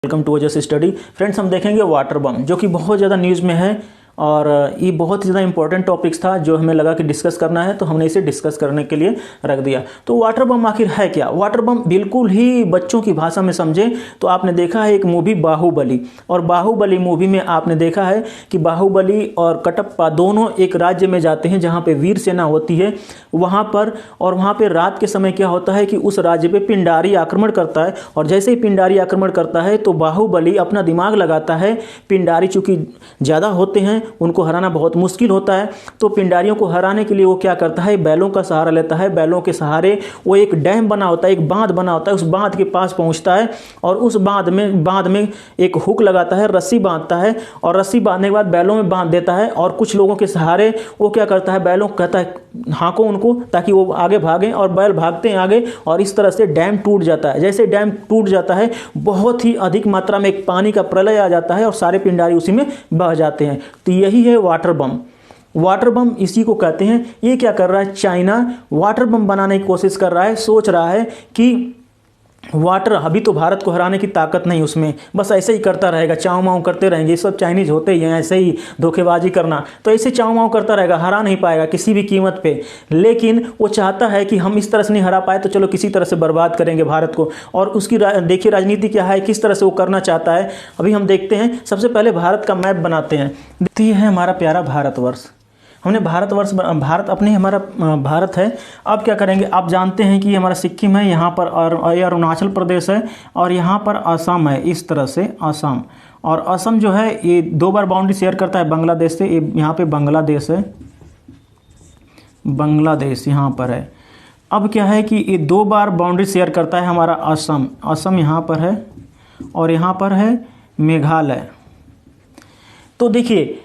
Welcome to Ojas study. Friends, हम देखेंगे water बम, जो कि बहुत ज़्यादा न्यूज़ में है और ये बहुत ही ज़्यादा इंपॉर्टेंट टॉपिक्स था जो हमें लगा कि डिस्कस करना है, तो हमने इसे डिस्कस करने के लिए रख दिया। तो वाटर बम आखिर है क्या? वाटर बम बिल्कुल ही बच्चों की भाषा में समझें तो आपने देखा है एक मूवी बाहुबली, और बाहुबली मूवी में आपने देखा है कि बाहुबली और कटप्पा दोनों एक राज्य में जाते हैं जहाँ पे वीर सेना होती है वहाँ पर, और वहाँ पे रात के समय क्या होता है कि उस राज्य पे पिंडारी आक्रमण करता है, और जैसे ही पिंडारी आक्रमण करता है तो बाहुबली अपना दिमाग लगाता है। पिंडारी चूँकि ज़्यादा होते हैं, उनको हराना बहुत मुश्किल होता है, तो पिंडारियों को हराने के लिए वो क्या करता है, बैलों का सहारा लेता है। बैलों के सहारे वो एक डैम बना होता है, एक बांध बना होता है, उस बांध के पास पहुंचता है और उस बांध में एक हुक लगाता है, रस्सी बांधता है, और रस्सी बांधने के बाद बैलों में बांध देता है, और कुछ लोगों के सहारे वो क्या करता है, बैलों को कहता है हाँको उनको ताकि वो आगे भागें, और बैल भागते हैं आगे, और इस तरह से डैम टूट जाता है। जैसे डैम टूट जाता है बहुत ही अधिक मात्रा में एक पानी का प्रलय आ जाता है और सारे पिंडारी उसी में बह जाते हैं। तो यही है वाटर बम। वाटर बम इसी को कहते हैं। ये क्या कर रहा है, चाइना वाटर बम बनाने की कोशिश कर रहा है, सोच रहा है कि वाटर, अभी तो भारत को हराने की ताकत नहीं उसमें, बस ऐसे ही करता रहेगा, चाव माव करते रहेंगे। ये सब चाइनीज होते ही हैं, ऐसे ही धोखेबाजी करना, तो ऐसे चाव माव करता रहेगा, हरा नहीं पाएगा किसी भी कीमत पे। लेकिन वो चाहता है कि हम इस तरह से नहीं हरा पाए तो चलो किसी तरह से बर्बाद करेंगे भारत को, और उसकी देखिए राजनीति क्या है, किस तरह से वो करना चाहता है, अभी हम देखते हैं। सबसे पहले भारत का मैप बनाते हैं। ये है हमारा प्यारा भारतवर्ष, हमने भारत अपने हमारा भारत है। अब क्या करेंगे, आप जानते हैं कि हमारा सिक्किम है, यहाँ पर और अरुणाचल प्रदेश है, और यहाँ पर असम है, इस तरह से असम। और असम जो है ये 2 बार बाउंड्री शेयर करता है बांग्लादेश से। ये यहाँ पे बांग्लादेश है, बांग्लादेश यहाँ पर है। अब क्या है कि ये 2 बार बाउंड्री शेयर करता है हमारा असम। असम यहाँ पर है और यहाँ पर है मेघालय। तो देखिए,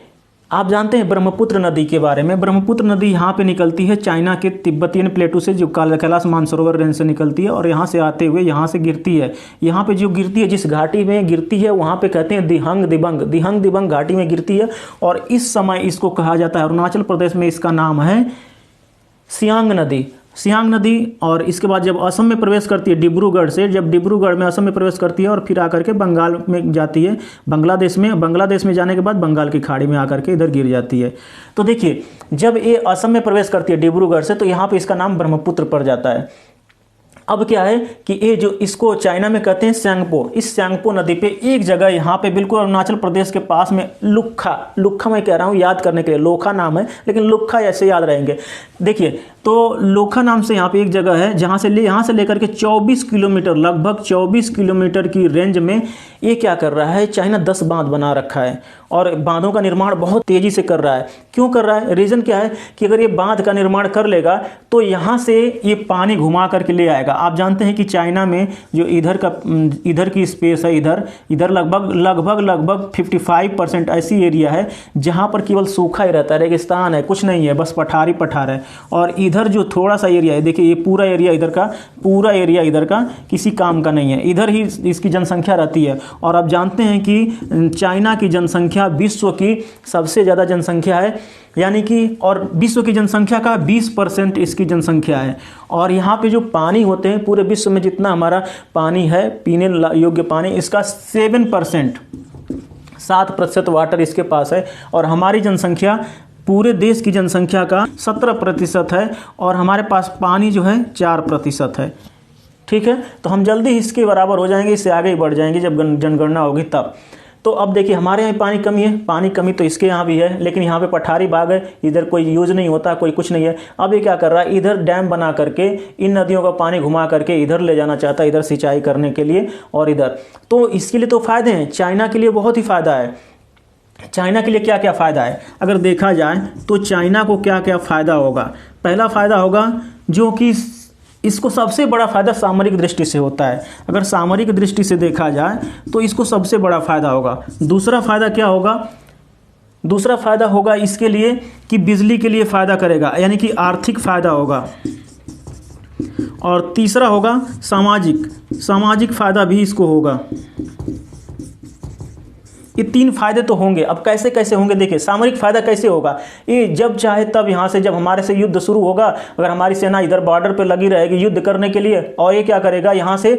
आप जानते हैं ब्रह्मपुत्र नदी के बारे में। ब्रह्मपुत्र नदी यहाँ पे निकलती है चाइना के तिब्बतियन प्लेटू से, जो कैलाश मानसरोवर रेंज से निकलती है, और यहाँ से आते हुए यहाँ से गिरती है। यहाँ पे जो गिरती है, जिस घाटी में गिरती है वहाँ पे कहते हैं दिहंग दिबंग। दिहंग दिबंग घाटी में गिरती है, और इस समय इसको कहा जाता है, अरुणाचल प्रदेश में इसका नाम है सियांग नदी। सियांग नदी। और इसके बाद जब असम में प्रवेश करती है डिब्रूगढ़ से, जब डिब्रूगढ़ में असम में प्रवेश करती है और फिर आकर के बंगाल में जाती है, बांग्लादेश में जाने के बाद बंगाल की खाड़ी में आकर के इधर गिर जाती है। तो देखिए, जब ये असम में प्रवेश करती है डिब्रूगढ़ से, तो यहाँ पे इसका नाम ब्रह्मपुत्र पड़ जाता है। अब क्या है कि ये जो इसको चाइना में कहते हैं स्यांगपो, इस स्यांगपो नदी पे एक जगह यहाँ पे बिल्कुल अरुणाचल प्रदेश के पास में लुक्खा मैं कह रहा हूँ याद करने के लिए, लोखा नाम है लेकिन लुक्खा ऐसे याद रहेंगे। देखिए, तो लोखा नाम से यहाँ पे एक जगह है जहाँ से यहाँ से लेकर के 24 किलोमीटर, लगभग 24 किलोमीटर की रेंज में ये क्या कर रहा है, चाइना 10 बांध बना रखा है, और बांधों का निर्माण बहुत तेज़ी से कर रहा है। क्यों कर रहा है, रीज़न क्या है कि अगर ये बांध का निर्माण कर लेगा तो यहाँ से ये पानी घुमा करके ले आएगा। आप जानते हैं कि चाइना में जो इधर की स्पेस है, इधर लगभग 55% ऐसी एरिया है जहाँ पर केवल सूखा ही रहता है, रेगिस्तान है, कुछ नहीं है, बस पठार है। और इधर जो थोड़ा सा एरिया है, देखिए ये पूरा एरिया इधर का किसी काम का नहीं है, इधर ही इसकी जनसंख्या रहती है। और आप जानते हैं कि चाइना की जनसंख्या विश्व की सबसे ज़्यादा जनसंख्या है, यानी कि, और विश्व की जनसंख्या का 20% इसकी जनसंख्या है। और यहाँ पे जो पानी होते हैं, पूरे विश्व में जितना हमारा पानी है पीने योग्य पानी, इसका 7% वाटर इसके पास है। और हमारी जनसंख्या पूरे देश की जनसंख्या का 17% है, और हमारे पास पानी जो है 4% है। ठीक है, तो हम जल्दी इसके बराबर हो जाएंगे, इससे आगे ही बढ़ जाएंगे जब जनगणना होगी तब। तो अब देखिए, हमारे यहाँ पानी कमी है, पानी कमी तो इसके यहाँ भी है, लेकिन यहाँ पे पठारी बाग है, इधर कोई यूज नहीं होता, कोई कुछ नहीं है। अब ये क्या कर रहा है, इधर डैम बना करके इन नदियों का पानी घुमा करके इधर ले जाना चाहता है, इधर सिंचाई करने के लिए, और इधर तो इसके लिए तो फ़ायदे हैं, चाइना के लिए बहुत ही फ़ायदा है। चाइना के लिए क्या क्या फ़ायदा है अगर देखा जाए तो चाइना को क्या क्या फ़ायदा होगा। पहला फ़ायदा होगा जो कि इसको सबसे बड़ा फ़ायदा सामरिक दृष्टि से होता है। अगर सामरिक दृष्टि से देखा जाए तो इसको सबसे बड़ा फ़ायदा होगा। दूसरा फ़ायदा क्या होगा, दूसरा फ़ायदा होगा इसके लिए कि बिजली के लिए फ़ायदा करेगा, यानी कि आर्थिक फ़ायदा होगा। और तीसरा होगा सामाजिक फ़ायदा भी इसको होगा। ये 3 फायदे तो होंगे। अब कैसे कैसे होंगे, देखिए सामरिक फायदा कैसे होगा, ये जब चाहे तब यहाँ से, जब हमारे से युद्ध शुरू होगा, अगर हमारी सेना इधर बॉर्डर पे लगी रहेगी युद्ध करने के लिए, और ये क्या करेगा यहाँ से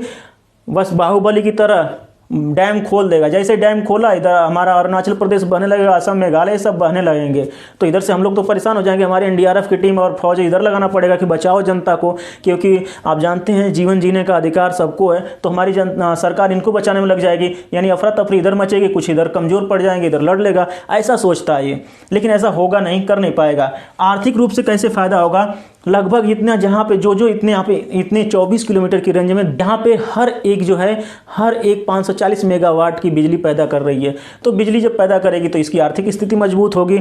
बस बाहुबली की तरह डैम खोल देगा। जैसे डैम खोला, इधर हमारा अरुणाचल प्रदेश बहने लगेगा, असम, मेघालय सब बहने लगेंगे, तो इधर से हम लोग तो परेशान हो जाएंगे। हमारे एनडीआरएफ की टीम और फौज इधर लगाना पड़ेगा कि बचाओ जनता को, क्योंकि आप जानते हैं जीवन जीने का अधिकार सबको है। तो हमारी सरकार इनको बचाने में लग जाएगी, यानी अफरा तफरी इधर मचेगी, कुछ इधर कमजोर पड़ जाएंगे, इधर लड़ लेगा, ऐसा सोचता है ये। लेकिन ऐसा होगा नहीं, कर नहीं पाएगा। आर्थिक रूप से कैसे फायदा होगा? लगभग इतना, जहाँ पे जो इतने यहाँ पे इतने 24 किलोमीटर की रेंज में, जहाँ पे हर एक जो है हर एक 540 मेगावाट की बिजली पैदा कर रही है। तो बिजली जब पैदा करेगी तो इसकी आर्थिक स्थिति मजबूत होगी।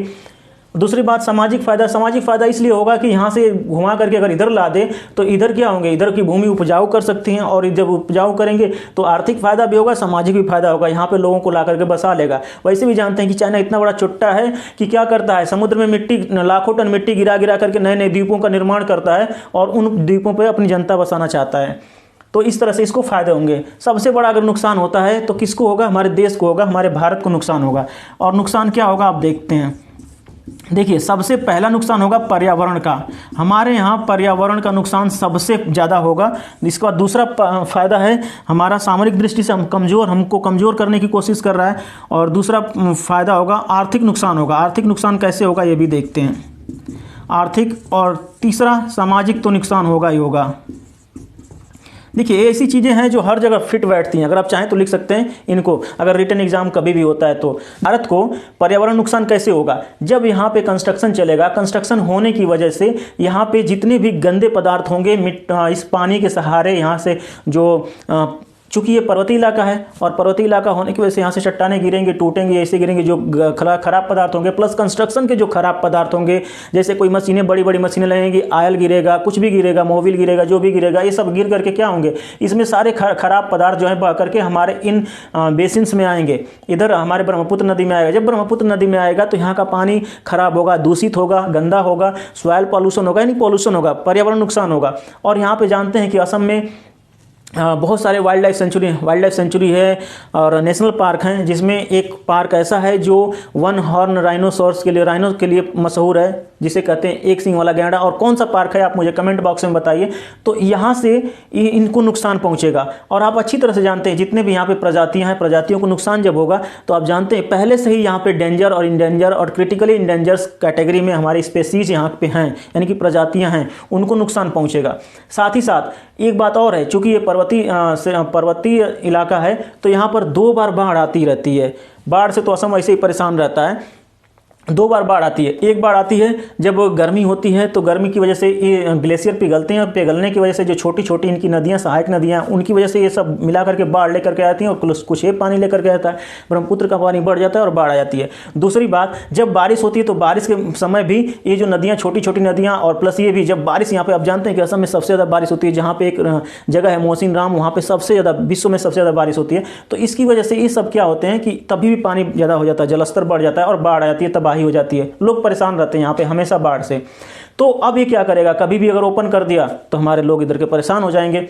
दूसरी बात, सामाजिक फ़ायदा इसलिए होगा कि यहाँ से घुमा करके अगर इधर ला दे तो इधर क्या होंगे, इधर की भूमि उपजाऊ कर सकती हैं, और जब उपजाऊ करेंगे तो आर्थिक फ़ायदा भी होगा, सामाजिक भी फायदा होगा। यहाँ पे लोगों को ला करके बसा लेगा। वैसे भी जानते हैं कि चाइना इतना बड़ा चुट्टा है कि क्या करता है, समुद्र में मिट्टी, लाखों टन मिट्टी गिरा गिरा करके नए नए द्वीपों का निर्माण करता है, और उन द्वीपों पर अपनी जनता बसाना चाहता है। तो इस तरह से इसको फायदे होंगे। सबसे बड़ा अगर नुकसान होता है तो किसको होगा? हमारे देश को होगा, हमारे भारत को नुकसान होगा। और नुकसान क्या होगा आप देखते हैं। देखिए, सबसे पहला नुकसान होगा पर्यावरण का। हमारे यहाँ पर्यावरण का नुकसान सबसे ज़्यादा होगा। इसके बाद दूसरा फायदा है हमारा सामरिक दृष्टि से हमको कमज़ोर करने की कोशिश कर रहा है। और दूसरा फायदा होगा आर्थिक नुकसान होगा। आर्थिक नुकसान कैसे होगा ये भी देखते हैं, आर्थिक। और तीसरा सामाजिक तो नुकसान होगा ही होगा। देखिए, ये ऐसी चीज़ें हैं जो हर जगह फिट बैठती हैं। अगर आप चाहें तो लिख सकते हैं इनको, अगर रिटन एग्जाम कभी भी होता है तो। भारत को पर्यावरण नुकसान कैसे होगा? जब यहाँ पे कंस्ट्रक्शन चलेगा, कंस्ट्रक्शन होने की वजह से यहाँ पे जितने भी गंदे पदार्थ होंगे इस पानी के सहारे, यहाँ से जो चूँकि ये पर्वतीय इलाका है, और पर्वतीय इलाका होने की वजह से यहाँ से चट्टानें गिरेंगी, टूटेंगी, ऐसे गिरेंगे जो खराब पदार्थ होंगे, प्लस कंस्ट्रक्शन के जो खराब पदार्थ होंगे, जैसे कोई मशीनें, बड़ी बड़ी मशीनें लगेंगी, आयल गिरेगा, कुछ भी गिरेगा, मोबिल गिरेगा, जो भी गिरेगा, ये सब गिर करके क्या होंगे, इसमें सारे खराब पदार्थ जो है बह करके हमारे इन बेसिन्स में आएंगे, इधर हमारे ब्रह्मपुत्र नदी में आएगा। जब ब्रह्मपुत्र नदी में आएगा तो यहाँ का पानी खराब होगा, दूषित होगा, गंदा होगा, सॉइल पॉल्यूशन होगा, यानी पॉल्यूशन होगा, पर्यावरण नुकसान होगा। और यहाँ पे जानते हैं कि असम में बहुत सारे वाइल्ड लाइफ सेंचुरी है और नेशनल पार्क हैं, जिसमें एक पार्क ऐसा है जो वन हॉर्न राइनो के लिए मशहूर है, जिसे कहते हैं एक सींग वाला गैंडा। और कौन सा पार्क है आप मुझे कमेंट बॉक्स में बताइए। तो यहाँ से इनको नुकसान पहुँचेगा। और आप अच्छी तरह से जानते हैं जितने भी यहाँ पे प्रजातियाँ हैं, प्रजातियों को नुकसान जब होगा तो आप जानते हैं पहले से ही यहाँ पे डेंजर और इंडेंजर और क्रिटिकली इंडेंजर्स कैटेगरी में हमारी स्पेसीज यहाँ पे हैं, यानी कि प्रजातियाँ हैं, उनको नुकसान पहुँचेगा। साथ ही साथ एक बात और है, चूँकि ये पर्वतीय इलाका है तो यहाँ पर 2 बार बाढ़ आती रहती है। बाढ़ से तो असम ऐसे ही परेशान रहता है। 2 बार बाढ़ आती है। एक बार आती है जब गर्मी होती है, तो गर्मी की वजह से ये ग्लेशियर पिघलते हैं, पिघलने की वजह से जो छोटी छोटी इनकी नदियाँ, सहायक नदियाँ, उनकी वजह से ये सब मिला करके बाढ़ लेकर के आती हैं, और कुछ ये पानी लेकर के आता है, ब्रह्मपुत्र का पानी बढ़ जाता है और बाढ़ आ जाती है। दूसरी बात, जब बारिश होती है तो बारिश के समय भी ये जो नदियाँ, छोटी छोटी नदियाँ, और प्लस ये भी जब बारिश, यहाँ पे आप जानते हैं कि असम में सबसे ज़्यादा बारिश होती है, जहाँ पे एक जगह है मोहसिन राम, वहाँ पे सबसे ज़्यादा, विश्व में सबसे ज़्यादा बारिश होती है। तो इसकी वजह से ये सब क्या होते हैं कि तभी भी पानी ज़्यादा हो जाता है, जलस्तर बढ़ जाता है और बाढ़ आ जाती है, तबाही हो जाती है। लोग परेशान रहते हैं यहाँ पे हमेशा बाढ़ से। तो अब ये क्या करेगा, कभी भी अगर ओपन कर दिया तो हमारे लोग इधर के परेशान हो जाएंगे।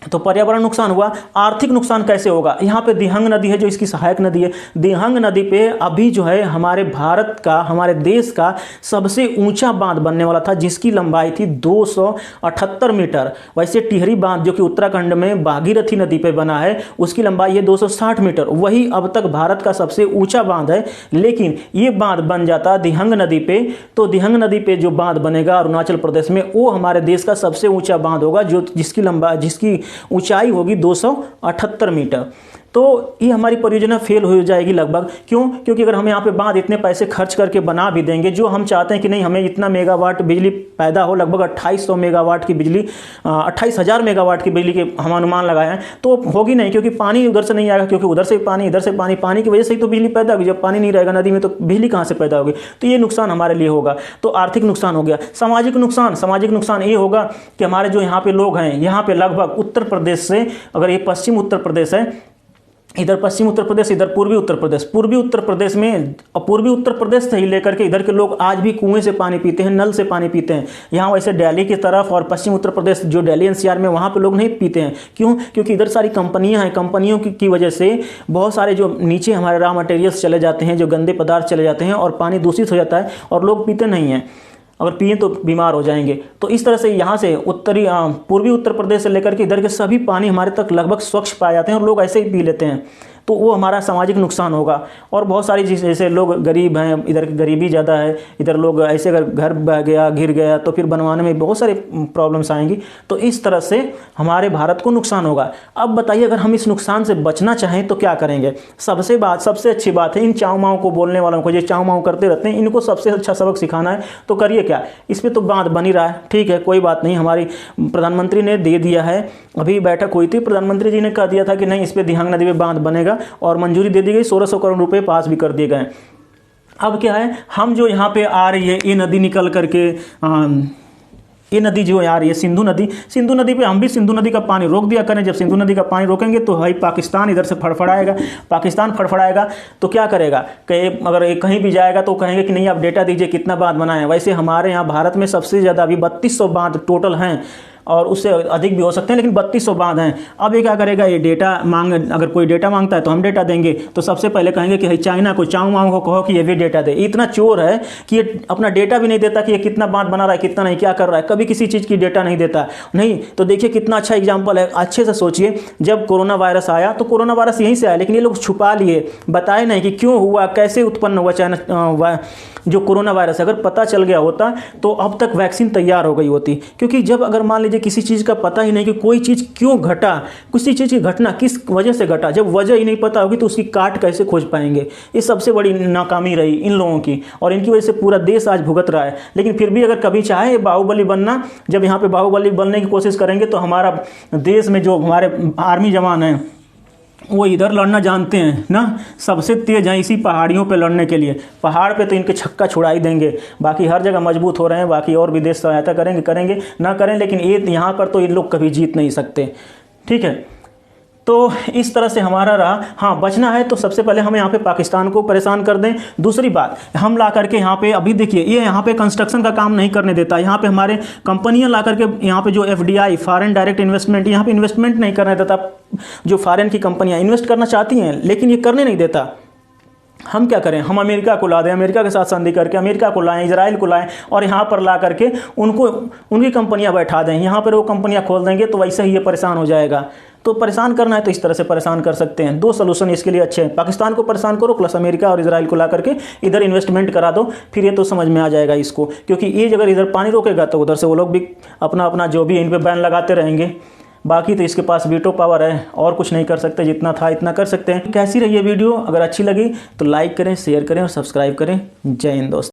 तो पर्यावरण नुकसान हुआ। आर्थिक नुकसान कैसे होगा? यहाँ पे दिहंग नदी है जो इसकी सहायक नदी है। दिहंग नदी पे अभी जो है हमारे भारत का, हमारे देश का सबसे ऊंचा बांध बनने वाला था, जिसकी लंबाई थी 278 मीटर। वैसे टिहरी बांध जो कि उत्तराखंड में भागीरथी नदी पे बना है, उसकी लंबाई है 260 मीटर। वही अब तक भारत का सबसे ऊंचा बांध है। लेकिन ये बांध बन जाता दिहंग नदी पे, तो दिहंग नदी पे जो बांध बनेगा अरुणाचल प्रदेश में, वो हमारे देश का सबसे ऊंचा बांध होगा, जो जिसकी ऊंचाई होगी 278 मीटर। तो ये हमारी परियोजना फेल हो जाएगी लगभग। क्यों? क्योंकि अगर हम यहाँ पे बांध इतने पैसे खर्च करके बना भी देंगे, जो हम चाहते हैं कि नहीं हमें इतना मेगावाट बिजली पैदा हो, लगभग 2800 मेगावाट की बिजली, 28,000 मेगावाट की बिजली के हम अनुमान लगाए हैं, तो होगी नहीं, क्योंकि पानी उधर से नहीं आएगा, क्योंकि उधर से पानी, इधर से पानी, पानी की वजह से ही तो बिजली पैदा होगी। जब पानी नहीं रहेगा नदी में तो बिजली कहाँ से पैदा होगी? तो ये नुकसान हमारे लिए होगा। तो आर्थिक नुकसान हो गया। सामाजिक नुकसान ये होगा कि हमारे जो यहाँ पे लोग हैं, यहाँ पे लगभग उत्तर प्रदेश से, अगर ये पश्चिम उत्तर प्रदेश है, इधर पश्चिम उत्तर प्रदेश, इधर पूर्वी उत्तर प्रदेश, पूर्वी उत्तर प्रदेश में, पूर्वी उत्तर प्रदेश से ही लेकर के इधर के लोग आज भी कुएं से पानी पीते हैं, नल से पानी पीते हैं। यहाँ वैसे दिल्ली की तरफ और पश्चिम उत्तर प्रदेश जो दिल्ली एनसीआर में, वहाँ पे लोग नहीं पीते हैं। क्यों? क्योंकि इधर सारी कंपनियाँ हैं, कंपनियों की वजह से बहुत सारे जो नीचे हमारे रॉ मटेरियल्स चले जाते हैं, जो गंदे पदार्थ चले जाते हैं और पानी दूषित हो जाता है और लोग पीते नहीं हैं। अगर पिए तो बीमार हो जाएंगे। तो इस तरह से यहाँ से पूर्वी उत्तर प्रदेश से लेकर के इधर के सभी पानी हमारे तक लगभग स्वच्छ पाए जाते हैं और लोग ऐसे ही पी लेते हैं, तो वो हमारा सामाजिक नुकसान होगा। और बहुत सारी चीज़, जैसे लोग गरीब हैं, इधर गरीबी ज़्यादा है, इधर लोग ऐसे अगर घर बह गया, गिर गया तो फिर बनवाने में बहुत सारी प्रॉब्लम्स आएंगी। तो इस तरह से हमारे भारत को नुकसान होगा। अब बताइए, अगर हम इस नुकसान से बचना चाहें तो क्या करेंगे? सबसे अच्छी बात है, इन चाऊ माऊ को बोलने वालों को, जो चाऊ माऊ करते रहते हैं, इनको सबसे अच्छा सबक सिखाना है। तो करिए क्या, इस पर तो बात बन ही रहा है, ठीक है, कोई बात नहीं। हमारी प्रधानमंत्री ने दे दिया है, अभी बैठक हुई थी, प्रधानमंत्री जी ने कह दिया था कि नहीं, इस पर दिहांग नदी में बांध बनेगा और मंजूरी दे दी गई, 1600 करोड़ रुपए पास भी कर दिए गए। अब क्या है, हम जो यहाँ पे आ रही है ये नदी निकल करके, ये नदी जो आ रही है सिंधु नदी पे हम भी सिंधु नदी का पानी रोक दिया करें। जब सिंधु नदी का पानी रोकेंगे तो भाई पाकिस्तान इधर से फड़फड़ाएगा, पाकिस्तान फड़फड़ाएगा तो क्या करेगा, कि अगर कहीं भी जाएगा तो कहेंगे कि नहीं आप डेटा दीजिए कितना बांध बनाए। वैसे हमारे यहाँ भारत में सबसे ज़्यादा अभी 3200 बांध टोटल हैं और उससे अधिक भी हो सकते हैं, लेकिन 3200 बांध हैं। अब ये क्या करेगा, ये डेटा अगर कोई डेटा मांगता है तो हम डेटा देंगे, तो सबसे पहले कहेंगे कि चाइना को, चाऊ माऊ को कहो कि ये भी डेटा दे। इतना चोर है कि ये अपना डेटा भी नहीं देता कि ये कितना बांध बना रहा है, कितना नहीं, क्या कर रहा है, कभी किसी चीज़ की डेटा नहीं देता। नहीं तो देखिए कितना अच्छा एग्जाम्पल है। अच्छे से सोचिए, जब कोरोना वायरस आया तो कोरोना वायरस यहीं से आया, लेकिन ये लोग छुपा लिए, बताए नहीं कि क्यों हुआ, कैसे उत्पन्न हुआ चाइना जो कोरोना वायरस। अगर पता चल गया होता तो अब तक वैक्सीन तैयार हो गई होती। क्योंकि जब अगर मान लीजिए किसी चीज़ का पता ही नहीं कि कोई चीज़ क्यों घटा, किसी चीज़ की घटना किस वजह से घटा, जब वजह ही नहीं पता होगी तो उसकी काट कैसे खोज पाएंगे। ये सबसे बड़ी नाकामी रही इन लोगों की, और इनकी वजह से पूरा देश आज भुगत रहा है। लेकिन फिर भी अगर कभी चाहे बाहुबली बनना, जब यहाँ पे बाहुबली बनने की कोशिश करेंगे तो हमारा देश में जो हमारे आर्मी जवान हैं वो इधर लड़ना जानते हैं ना, सबसे तेज हैं इसी पहाड़ियों पे लड़ने के लिए। पहाड़ पे तो इनके छक्का छुड़ा ही देंगे, बाकी हर जगह मजबूत हो रहे हैं। बाकी और भी देश सहायता करेंगे ना करें, लेकिन ये यहाँ पर तो इन लोग कभी जीत नहीं सकते, ठीक है। तो इस तरह से हमारा रहा। हाँ, बचना है तो सबसे पहले हम यहाँ पे पाकिस्तान को परेशान कर दें। दूसरी बात, हम ला करके यहाँ पे, अभी देखिए ये यहाँ पे कंस्ट्रक्शन का काम नहीं करने देता। यहाँ पे हमारे कंपनियाँ ला करके यहाँ पे जो FDI, फॉरेन डायरेक्ट इन्वेस्टमेंट, यहाँ पे इन्वेस्टमेंट नहीं करने देता। जो फॉरेन की कंपनियाँ इन्वेस्ट करना चाहती हैं लेकिन ये करने नहीं देता। हम क्या करें, हम अमेरिका को ला दें, अमेरिका के साथ संधि करके अमेरिका को लाएं, इजराइल को लाएं और यहाँ पर ला करके उनको उनकी कंपनियाँ बैठा दें, यहाँ पर वो कंपनियाँ खोल देंगे, तो वैसे ही ये परेशान हो जाएगा। तो परेशान करना है तो इस तरह से परेशान कर सकते हैं। 2 सलूशन इसके लिए अच्छे हैं, पाकिस्तान को परेशान करो प्लस अमेरिका और इजराइल को ला करके इधर इन्वेस्टमेंट करा दो, फिर ये तो समझ में आ जाएगा इसको। क्योंकि ये अगर इधर पानी रोकेगा तो उधर से वो लोग भी अपना जो भी इन पर बैन लगाते रहेंगे। बाकी तो इसके पास वीटो पावर है, और कुछ नहीं कर सकते, जितना था इतना कर सकते हैं। कैसी रही ये वीडियो? अगर अच्छी लगी तो लाइक करें, शेयर करें और सब्सक्राइब करें। जय हिंद दोस्त।